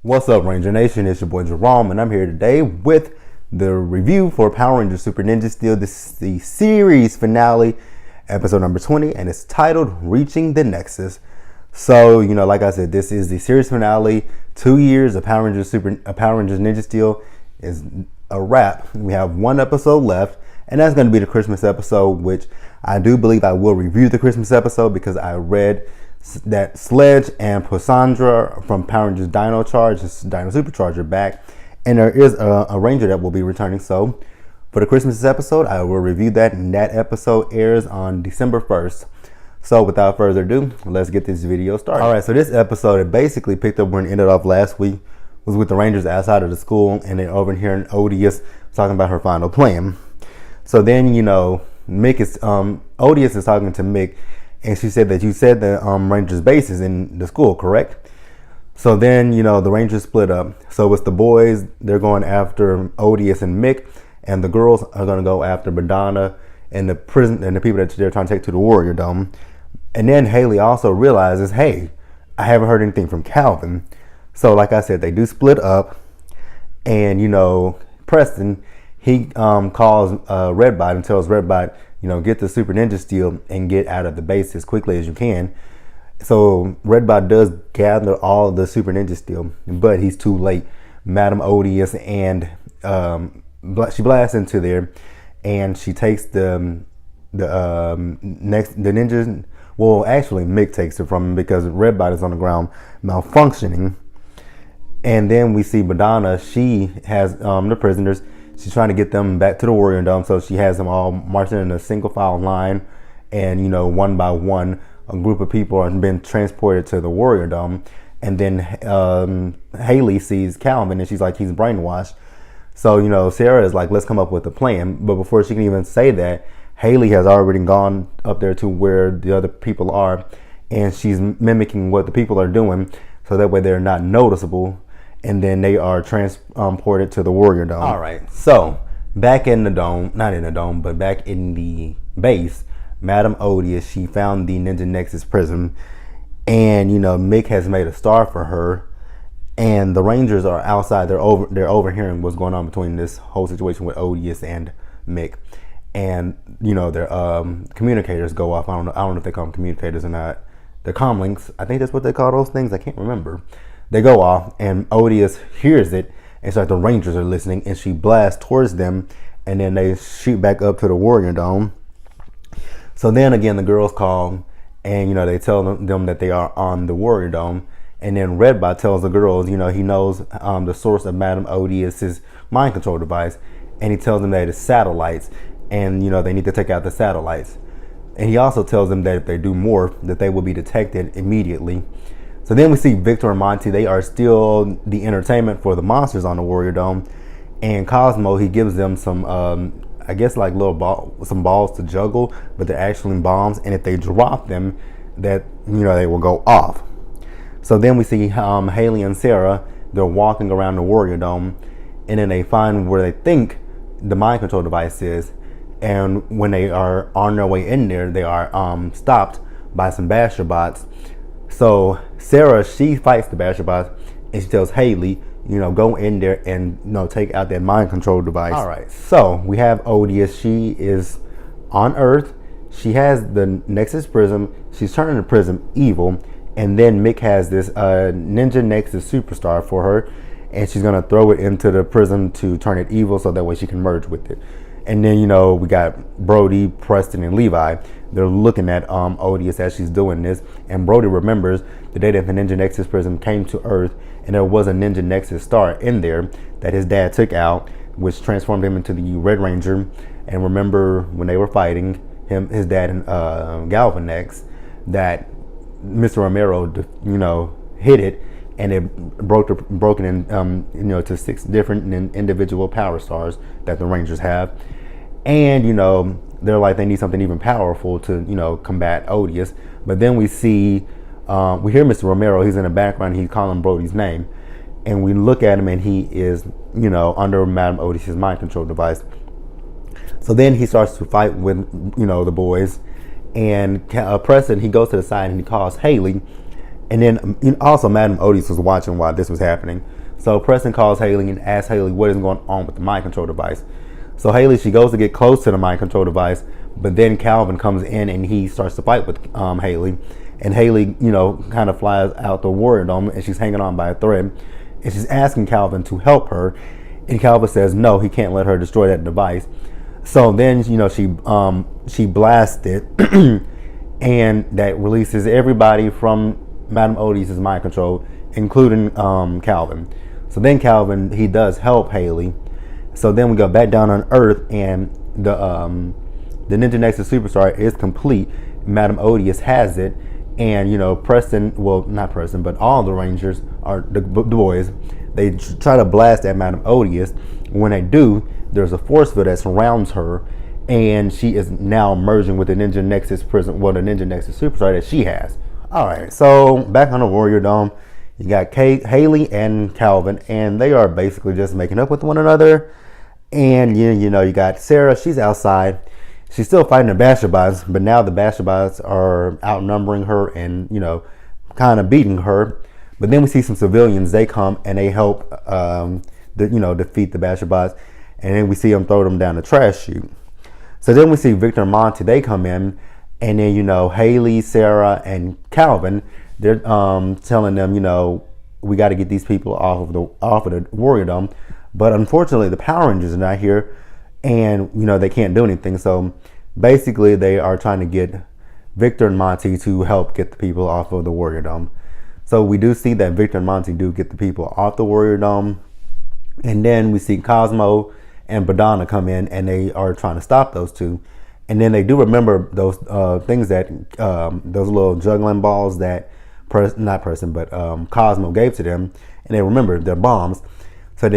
What's up, Ranger Nation? It's your boy Jerome, and I'm here today with the review for Power Rangers Super Ninja Steel. This is the series finale, episode number 20, and it's titled Reaching the Nexus. So, like I said, this is the series finale. 2 years of Power Rangers Ninja Steel is a wrap. We have one episode left, and that's going to be the Christmas episode, which I do believe I will review the Christmas episode because I read that Sledge and Posandra from Power Rangers Dino Charge, Dino Supercharger, back, and there is a Ranger that will be returning. So for the Christmas episode, I will review that, and that episode airs on December 1st. So without further ado, let's get this video started. All right, so this episode, it basically picked up where it ended off last week, was with the Rangers outside of the school, and then over here in Odious talking about her final plan. So then, Odious is talking to Mick, and she said that you said the Rangers base is in the school, correct? So then, the Rangers split up. So it's the boys, they're going after Odious and Mick, and the girls are going to go after Madonna and the prison and the people that they're trying to take to the Warrior Dome. And then Haley also realizes, hey, I haven't heard anything from Calvin. So like I said, they do split up, and Preston, he calls Redbot and tells Redbot, get the Super Ninja Steel and get out of the base as quickly as you can. So Redbot does gather all of the Super Ninja Steel, but he's too late. Madame Odious and she blasts into there, and she takes the ninja. Well, actually, Mick takes it from him because Redbot is on the ground malfunctioning. And then we see Madonna. She has the prisoners. She's trying to get them back to the Warrior Dome, so she has them all marching in a single file line, and one by one, a group of people are being transported to the Warrior Dome. And then Haley sees Calvin, and she's like, he's brainwashed. So Sarah is like, let's come up with a plan. But before she can even say that, Haley has already gone up there to where the other people are, and she's mimicking what the people are doing, so that way they're not noticeable. And then they are transported to the Warrior Dome. All right, so back in the dome, not in the dome, but back in the base, Madame Odious, she found the Ninja Nexus prism, and Mick has made a star for her, and the Rangers are outside. They're overhearing what's going on between this whole situation with Odious and Mick, and their communicators go off. I don't know if they call them communicators or not. The comlinks, I think that's what they call those things. I can't remember. They go off, and Odious hears it, and so like the Rangers are listening, and she blasts towards them, and then they shoot back up to the Warrior Dome. So then again, the girls call, and they tell them that they are on the Warrior Dome, and then Redbot tells the girls, he knows the source of Madame Odious's mind control device, and he tells them that it's satellites, and they need to take out the satellites. And he also tells them that if they do more, that they will be detected immediately. So then we see Victor and Monty. They are still the entertainment for the monsters on the Warrior Dome. And Cosmo, he gives them some, I guess like some balls to juggle, but they're actually bombs. And if they drop them, that, they will go off. So then we see Haley and Sarah, they're walking around the Warrior Dome, and then they find where they think the mind control device is. And when they are on their way in there, they are stopped by some Basher bots. So Sarah, she fights the Basher bots, and she tells Haley, go in there and take out that mind control device. All right, so we have Odious. She is on Earth. She has the Nexus prism. She's turning the prism evil, and then Mick has this Ninja Nexus superstar for her, and she's gonna throw it into the prism to turn it evil, so that way she can merge with it. And then, we got Brody, Preston, and Levi. They're looking at Odious as she's doing this. And Brody remembers the day that the Ninja Nexus prism came to Earth, and there was a Ninja Nexus star in there that his dad took out, which transformed him into the Red Ranger. And remember when they were fighting, his dad and Galvanex, that Mr. Romero, hit it, and it broken in, to 6 different individual power stars that the Rangers have. And, they're like, they need something even powerful to, combat Odious. But then we see, we hear Mr. Romero, he's in the background, he's calling Brody's name. And we look at him, and he is, under Madame Odious's mind control device. So then he starts to fight with, the boys. And Preston, he goes to the side, and he calls Haley. And then also Madam Otis was watching while this was happening. So Preston calls Haley and asks Haley what is going on with the mind control device. So Haley, she goes to get close to the mind control device, but then Calvin comes in and he starts to fight with Haley. And Haley, kind of flies out the warrior dome and she's hanging on by a thread. And she's asking Calvin to help her. And Calvin says no, he can't let her destroy that device. So then, she blasts it and that releases everybody from Madam Otis' mind control, including Calvin. So then Calvin, he does help Haley. So then we go back down on Earth, and the Ninja Nexus Superstar is complete. Madam Otis has it, and Preston, well, not Preston, but all the Rangers are the boys. They try to blast at Madam Otis. When they do, there's a force field that surrounds her, and she is now merging with the Ninja Nexus prison, well, the Ninja Nexus Superstar that she has. All right, so back on the Warrior Dome, you got Haley and Calvin, and they are basically just making up with one another. And you got Sarah. She's outside. She's still fighting the Bashabots, but now the Bashabots are outnumbering her and kind of beating her. But then we see some civilians. They come and they help, defeat the Bashabots. And then we see them throw them down the trash chute. So then we see Victor and Monty. They come in, and then Haley, Sarah, and Calvin. They're telling them, we got to get these people off of the Warrior Dome. But unfortunately, the Power Rangers are not here, and they can't do anything. So basically, they are trying to get Victor and Monty to help get the people off of the Warrior Dome. So we do see that Victor and Monty do get the people off the Warrior Dome, and then we see Cosmo and Badana come in, and they are trying to stop those two. And then they do remember those things that those little juggling balls that Cosmo gave to them, and they remember they're bombs. So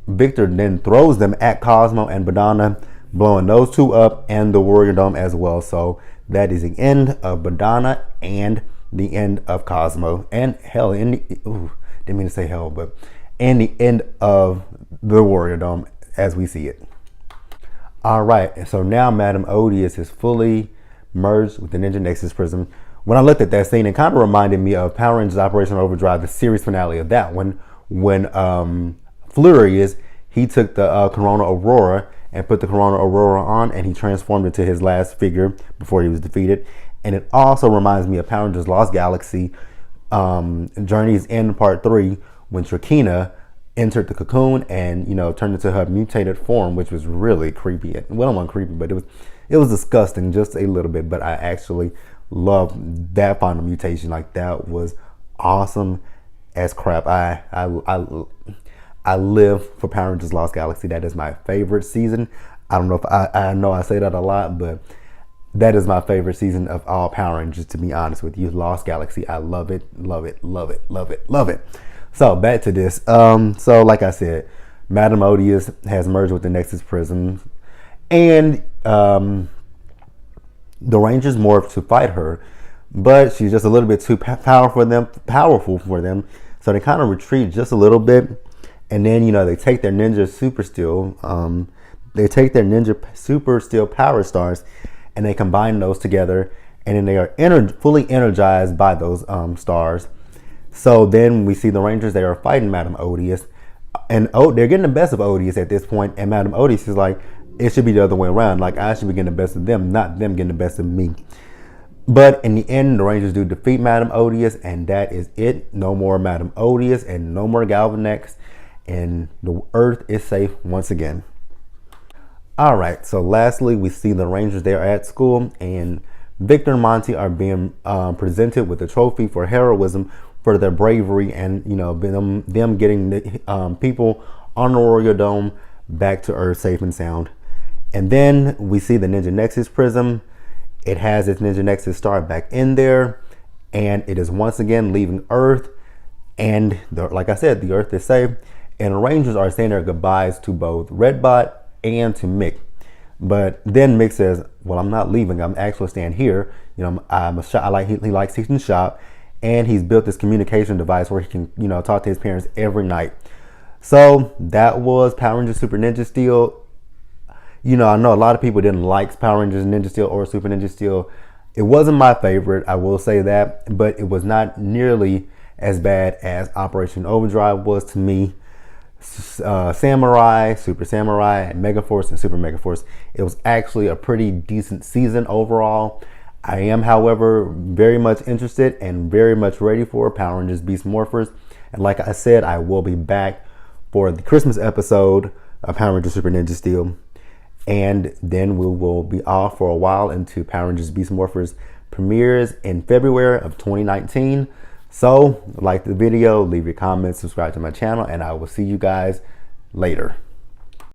Victor then throws them at Cosmo and Badana, blowing those two up and the Warrior Dome as well. So that is the end of Badana and the end of Cosmo, and hell, didn't mean to say hell, but and the end of the Warrior Dome as we see it. All right, so now Madam Otis is fully merged with the Ninja Nexus Prism. When I looked at that scene, it kind of reminded me of Power Rangers Operation Overdrive, the series finale of that one, when Furious, he took the Corona Aurora and put the Corona Aurora on, and he transformed it to his last figure before he was defeated. And it also reminds me of Power Rangers Lost Galaxy, Journey's End Part 3, when Trakina entered the cocoon and turned into her mutated form, which was really creepy. Well, it wasn't creepy, but it was disgusting just a little bit. But I actually loved that final mutation. Like, that was awesome as crap. I live for Power Rangers Lost Galaxy. That is my favorite season. I don't know if I know I say that a lot, but that is my favorite season of all Power Rangers, to be honest with you. Lost Galaxy. I love it, love it, love it, love it, love it. So back to this. So like I said, Madam Otis has merged with the Nexus Prism, and the Rangers morph to fight her, but she's just a little bit too powerful for them. So they kind of retreat just a little bit. And then, they take their Ninja Super Steel, Super Steel Power Stars, and they combine those together, and then they are fully energized by those stars. So then we see the Rangers, they are fighting Madam Otis, and they're getting the best of Otis at this point, and Madam Otis is like, it should be the other way around. Like, I should be getting the best of them, not them getting the best of me. But in the end, the Rangers do defeat Madam Otis, and that is it. No more Madam Otis and no more Galvanex. And the Earth is safe once again. All right, so lastly, we see the Rangers. They are at school, and Victor and Monty are being presented with a trophy for heroism for their bravery, and them getting the people on the Warrior Dome back to Earth safe and sound. And then we see the Ninja Nexus Prism. It has its Ninja Nexus star back in there, and it is once again leaving Earth. And like I said, the Earth is safe. And the Rangers are saying their goodbyes to both Redbot and to Mick. But then Mick says, well, I'm not leaving. I'm actually staying here. I'm a shop. He likes teaching shop. And he's built this communication device where he can, talk to his parents every night. So that was Power Rangers Super Ninja Steel. I know a lot of people didn't like Power Rangers Ninja Steel or Super Ninja Steel. It wasn't my favorite, I will say that, but it was not nearly as bad as Operation Overdrive was to me. Samurai, Super Samurai, and Megaforce and Super Megaforce. It was actually a pretty decent season overall. I am, however, very much interested and very much ready for Power Rangers Beast Morphers. And like I said, I will be back for the Christmas episode of Power Rangers Super Ninja Steel. And then we will be off for a while into Power Rangers Beast Morphers premieres in February of 2019. So, like the video, leave your comments, subscribe to my channel, and I will see you guys later.